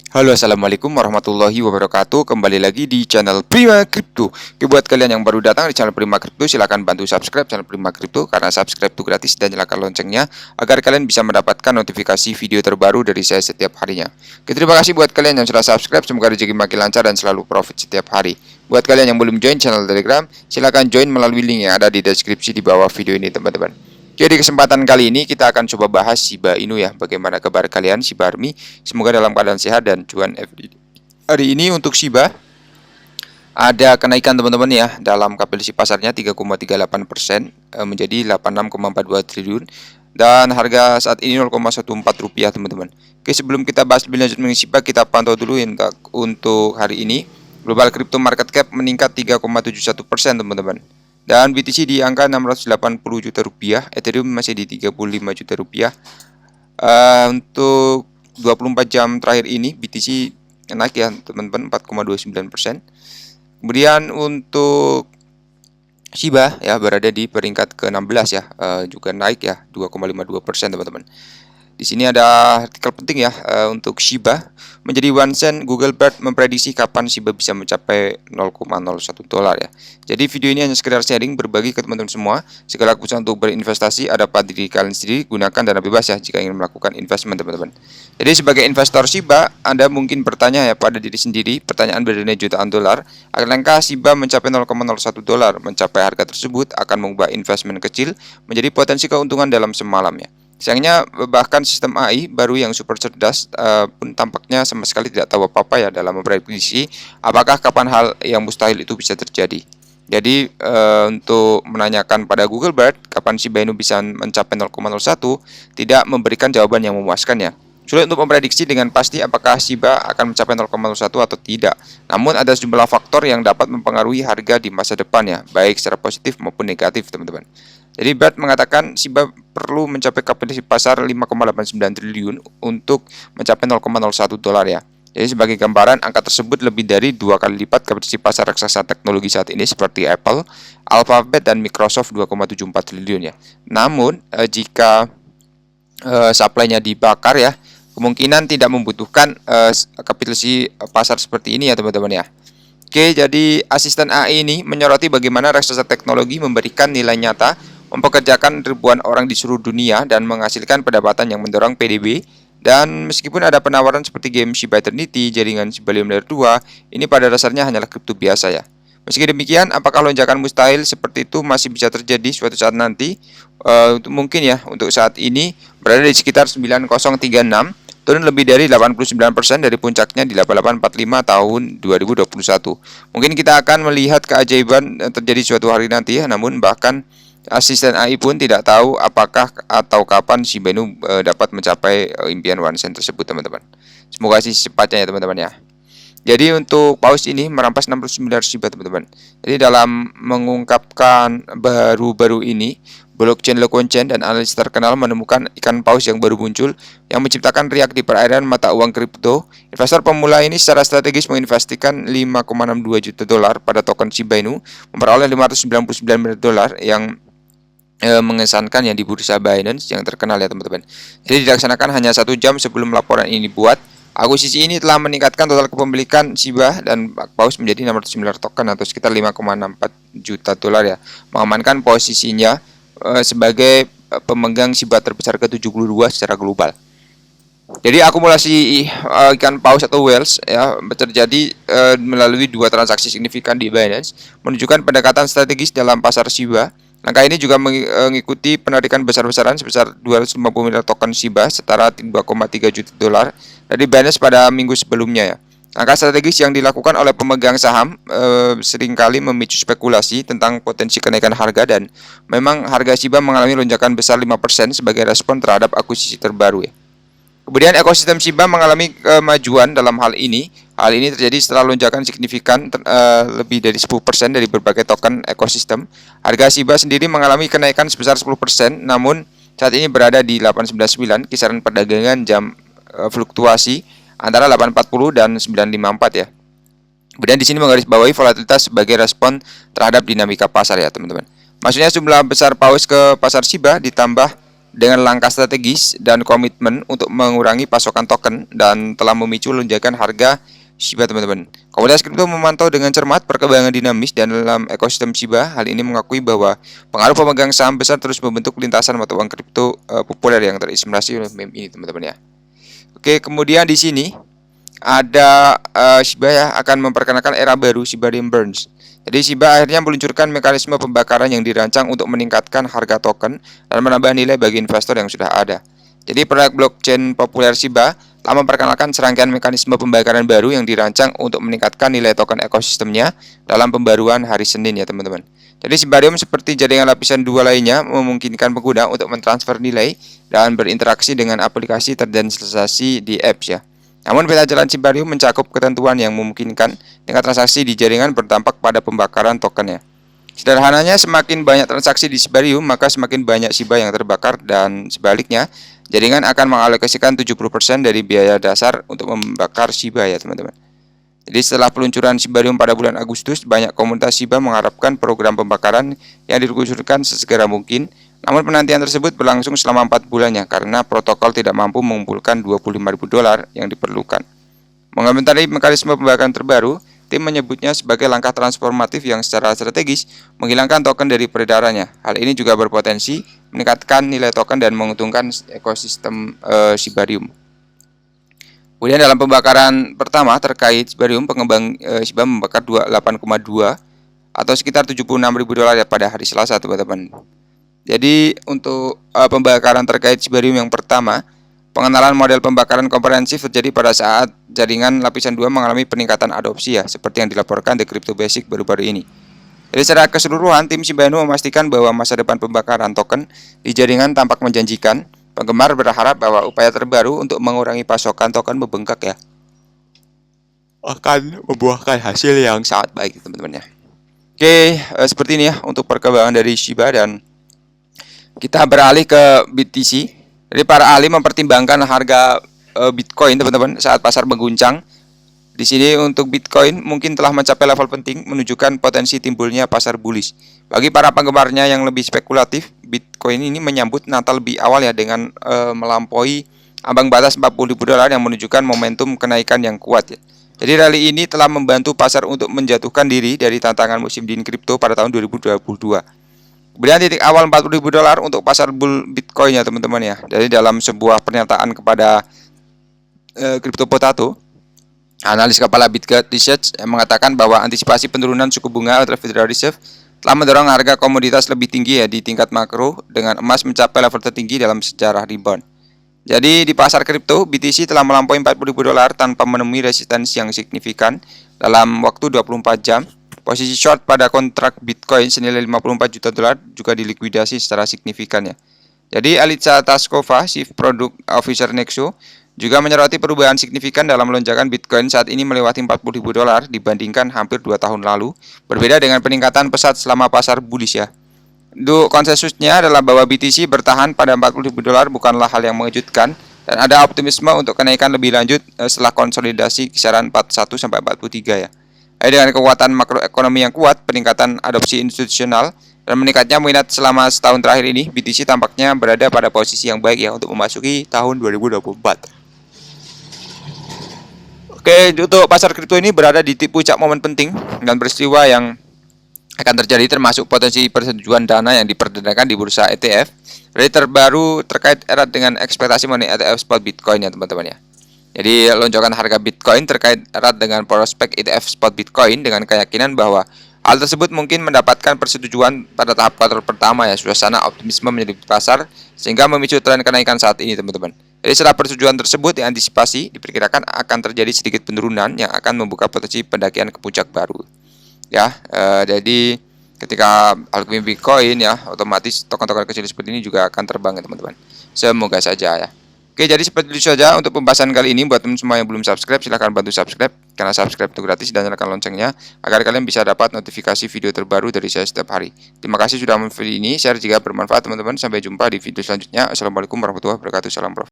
Halo, assalamualaikum warahmatullahi wabarakatuh. Kembali lagi di channel Prima Crypto. Oke, buat kalian yang baru datang di channel Prima Crypto, silahkan bantu subscribe channel Prima Crypto karena subscribe itu gratis, dan nyalakan loncengnya agar kalian bisa mendapatkan notifikasi video terbaru dari saya setiap harinya. Oke, terima kasih buat kalian yang sudah subscribe. Semoga rezeki makin lancar dan selalu profit setiap hari. Buat kalian yang belum join channel Telegram, silahkan join melalui link yang ada di deskripsi di bawah video ini, teman-teman. Jadi kesempatan kali ini kita akan coba bahas Shiba Inu ya. Bagaimana kabar kalian Shiba Army? Semoga dalam keadaan sehat dan cuan everyday. Hari ini untuk Shiba ada kenaikan teman-teman ya. Dalam kapitalisasi pasarnya 3,38% menjadi 86,42 triliun. Dan harga saat ini 0,14 rupiah teman-teman. Oke, sebelum kita bahas lebih lanjut mengenai Shiba, kita pantau dulu untuk hari ini. Global crypto market cap meningkat 3,71% teman-teman. Dan BTC di angka 680 juta rupiah, Ethereum masih di 35 juta rupiah. Untuk 24 jam terakhir ini BTC naik ya teman-teman, 4,29%. Kemudian untuk Shiba ya berada di peringkat ke-16 ya, juga naik ya 2,52% teman-teman. Di sini ada artikel penting ya, untuk Shiba menjadi one cent. Google Bard memprediksi kapan Shiba bisa mencapai 0,01 dolar ya. Jadi video ini hanya sekedar sharing, berbagi ke teman-teman semua. Segala keputusan untuk berinvestasi ada pada diri kalian sendiri. Gunakan dana bebas ya jika ingin melakukan investment teman-teman. Jadi sebagai investor Shiba, Anda mungkin bertanya ya pada diri sendiri, pertanyaan bernilai jutaan dolar. Akankah Shiba mencapai 0,01 dolar? Mencapai harga tersebut akan mengubah investment kecil menjadi potensi keuntungan dalam semalam ya. Sayangnya bahkan sistem AI baru yang super cerdas pun tampaknya sama sekali tidak tahu apa-apa ya dalam memprediksi apakah kapan hal yang mustahil itu bisa terjadi. Jadi untuk menanyakan pada Google Bard kapan Shiba Inu bisa mencapai 0,01 tidak memberikan jawaban yang memuaskan ya. Sulit untuk memprediksi dengan pasti apakah Shiba akan mencapai 0,01 atau tidak. Namun ada sejumlah faktor yang dapat mempengaruhi harga di masa depan ya, baik secara positif maupun negatif teman-teman. Jadi Bart mengatakan Shiba perlu mencapai kapitalisasi pasar 5,89 triliun untuk mencapai 0,01 dolar ya. Jadi sebagai gambaran, angka tersebut lebih dari 2 kali lipat kapitalisasi pasar raksasa teknologi saat ini seperti Apple, Alphabet, dan Microsoft 2,74 triliun ya. Namun jika supply-nya dibakar ya, kemungkinan tidak membutuhkan kapitalisasi pasar seperti ini ya teman-teman ya. Oke, jadi asisten AI ini menyoroti bagaimana raksasa teknologi memberikan nilai nyata, mempekerjakan ribuan orang di seluruh dunia, dan menghasilkan pendapatan yang mendorong PDB. Dan meskipun ada penawaran seperti game Shiba Eternity, jaringan Shiba Layer 2, ini pada dasarnya hanyalah kripto biasa ya. Meski demikian, apakah lonjakan mustahil seperti itu masih bisa terjadi suatu saat nanti? Mungkin ya, untuk saat ini berada di sekitar 9036, turun lebih dari 89% dari puncaknya di 8845 tahun 2021. Mungkin kita akan melihat keajaiban terjadi suatu hari nanti ya, namun bahkan asisten AI pun tidak tahu apakah atau kapan Shiba Inu dapat mencapai impian one cent tersebut teman-teman. Semoga sih secepatnya ya teman-teman ya. Jadi untuk paus ini merampas 60 miliar Shiba teman-teman. Jadi dalam mengungkapkan baru-baru ini, blockchain Loconchain dan analis terkenal menemukan ikan paus yang baru muncul yang menciptakan riak di perairan mata uang kripto. Investor pemula ini secara strategis menginvestasikan 5,62 juta dolar pada token Shiba Inu, memperoleh 599 miliar dolar yang mengesankan yang di bursa Binance yang terkenal ya teman-teman. Jadi dilaksanakan hanya 1 jam sebelum laporan ini dibuat. Akuisisi ini telah meningkatkan total kepemilikan Shiba dan paus menjadi 600 miliar token atau sekitar 5,64 juta dolar ya, mengamankan posisinya sebagai pemegang Shiba terbesar ke-72 secara global. Jadi akumulasi ikan paus atau whales ya terjadi melalui 2 transaksi signifikan di Binance, menunjukkan pendekatan strategis dalam pasar Shiba. Langkah ini juga mengikuti penarikan besar-besaran sebesar 250 miliar token Shiba setara 2,3 juta dolar dari Binance pada minggu sebelumnya ya. Langkah strategis yang dilakukan oleh pemegang saham seringkali memicu spekulasi tentang potensi kenaikan harga, dan memang harga Shiba mengalami lonjakan besar 5% sebagai respon terhadap akuisisi terbaru ya. Kemudian ekosistem Shiba mengalami kemajuan dalam hal ini. Hal ini terjadi setelah lonjakan signifikan lebih dari 10% dari berbagai token ekosistem. Harga Shiba sendiri mengalami kenaikan sebesar 10%, namun saat ini berada di 899, kisaran perdagangan jam fluktuasi antara 840 dan 954 ya. Kemudian di sini menggarisbawahi volatilitas sebagai respon terhadap dinamika pasar ya teman-teman. Maksudnya jumlah besar paus ke pasar Shiba ditambah dengan langkah strategis dan komitmen untuk mengurangi pasokan token dan telah memicu lonjakan harga Shiba, teman-teman. Komunitas kripto memantau dengan cermat perkembangan dinamis dan dalam ekosistem Shiba. Hal ini mengakui bahwa pengaruh pemegang saham besar terus membentuk lintasan mata uang kripto populer yang terinspirasi oleh meme ini, teman-teman ya. Oke, kemudian di sini ada Shiba ya akan memperkenalkan era baru Shiba Burns. Jadi Shiba akhirnya meluncurkan mekanisme pembakaran yang dirancang untuk meningkatkan harga token dan menambah nilai bagi investor yang sudah ada. Jadi proyek blockchain populer Shiba telah memperkenalkan serangkaian mekanisme pembakaran baru yang dirancang untuk meningkatkan nilai token ekosistemnya dalam pembaruan hari Senin ya teman-teman. Jadi Shibarium seperti jaringan lapisan 2 lainnya memungkinkan pengguna untuk mentransfer nilai dan berinteraksi dengan aplikasi terdesentralisasi di apps ya. Namun peta jalan Shibarium mencakup ketentuan yang memungkinkan tingkat transaksi di jaringan berdampak pada pembakaran tokennya. Sederhananya, semakin banyak transaksi di Shibarium, maka semakin banyak Shiba yang terbakar, dan sebaliknya, jaringan akan mengalokasikan 70% dari biaya dasar untuk membakar Shiba ya teman-teman. Jadi setelah peluncuran Shibarium pada bulan Agustus, banyak komunitas Shiba mengharapkan program pembakaran yang diluncurkan sesegera mungkin. Namun penantian tersebut berlangsung selama 4 bulannya karena protokol tidak mampu mengumpulkan $25.000 yang diperlukan. Mengomentari mekanisme pembakaran terbaru, tim menyebutnya sebagai langkah transformatif yang secara strategis menghilangkan token dari peredarannya. Hal ini juga berpotensi meningkatkan nilai token dan menguntungkan ekosistem Shibarium. Kemudian dalam pembakaran pertama terkait Shibarium, pengembang Shiba membakar 8,2 atau sekitar $76.000 pada hari Selasa, teman-teman. Jadi untuk pembakaran terkait Shibarium yang pertama, pengenalan model pembakaran komprehensif terjadi pada saat jaringan lapisan 2 mengalami peningkatan adopsi ya, seperti yang dilaporkan The Crypto Basic baru-baru ini. Jadi secara keseluruhan, tim Shiba Inu memastikan bahwa masa depan pembakaran token di jaringan tampak menjanjikan. Penggemar berharap bahwa upaya terbaru untuk mengurangi pasokan token membengkak ya akan membuahkan hasil yang sangat baik, teman-teman ya. Oke, seperti ini ya untuk perkembangan dari Shiba, dan kita beralih ke BTC. Jadi para ahli mempertimbangkan harga Bitcoin, teman-teman, saat pasar mengguncang. Di sini untuk Bitcoin mungkin telah mencapai level penting menunjukkan potensi timbulnya pasar bullish. Bagi para penggemarnya yang lebih spekulatif, Bitcoin ini menyambut Natal lebih awal ya dengan melampaui ambang batas $40.000 yang menunjukkan momentum kenaikan yang kuat ya. Jadi rally ini telah membantu pasar untuk menjatuhkan diri dari tantangan musim dingin kripto pada tahun 2022. Kemudian titik awal $40.000 untuk pasar bull Bitcoin ya teman-teman ya. Jadi dalam sebuah pernyataan kepada Crypto Potato, analis kepala BitGet Research mengatakan bahwa antisipasi penurunan suku bunga oleh Federal Reserve telah mendorong harga komoditas lebih tinggi ya di tingkat makro, dengan emas mencapai level tertinggi dalam sejarah rebound. Jadi di pasar kripto, BTC telah melampaui $40.000 tanpa menemui resistensi yang signifikan dalam waktu 24 jam. Posisi short pada kontrak Bitcoin senilai $54 juta juga dilikuidasi secara signifikan ya. Jadi Alitsa Taskova, Chief Product Officer Nexo, juga menyoroti perubahan signifikan dalam lonjakan Bitcoin saat ini melewati $40.000 dibandingkan hampir 2 tahun lalu, berbeda dengan peningkatan pesat selama pasar bullish ya. Konsensusnya adalah bahwa BTC bertahan pada $40.000 bukanlah hal yang mengejutkan, dan ada optimisme untuk kenaikan lebih lanjut setelah konsolidasi kisaran 41 sampai 43 ya. Dengan kekuatan makroekonomi yang kuat, peningkatan adopsi institusional, dan meningkatnya minat selama setahun terakhir ini, BTC tampaknya berada pada posisi yang baik ya untuk memasuki tahun 2024. Oke, untuk pasar kripto ini berada di puncak momen penting dan peristiwa yang akan terjadi, termasuk potensi persetujuan dana yang diperdagangkan di bursa ETF. Jadi terbaru terkait erat dengan ekspektasi mengenai ETF spot Bitcoin ya teman-teman ya. Jadi lonjakan harga Bitcoin terkait erat dengan prospek ETF spot Bitcoin dengan keyakinan bahwa hal tersebut mungkin mendapatkan persetujuan pada tahap kuartal pertama ya. Suasana optimisme menyelimuti pasar sehingga memicu tren kenaikan saat ini teman-teman. Jadi setelah persetujuan tersebut diantisipasi, diperkirakan akan terjadi sedikit penurunan yang akan membuka potensi pendakian ke puncak baru. Ya, jadi ketika algoritma Bitcoin ya, otomatis token-token kecil seperti ini juga akan terbang ya teman-teman. Semoga saja ya. Oke, jadi seperti itu saja untuk pembahasan kali ini. Buat teman semua yang belum subscribe, silahkan bantu subscribe, karena subscribe itu gratis, dan nyalakan loncengnya agar kalian bisa dapat notifikasi video terbaru dari saya setiap hari. Terima kasih sudah menonton video ini, share jika bermanfaat teman-teman. Sampai jumpa di video selanjutnya. Assalamualaikum warahmatullahi wabarakatuh. Salam prof.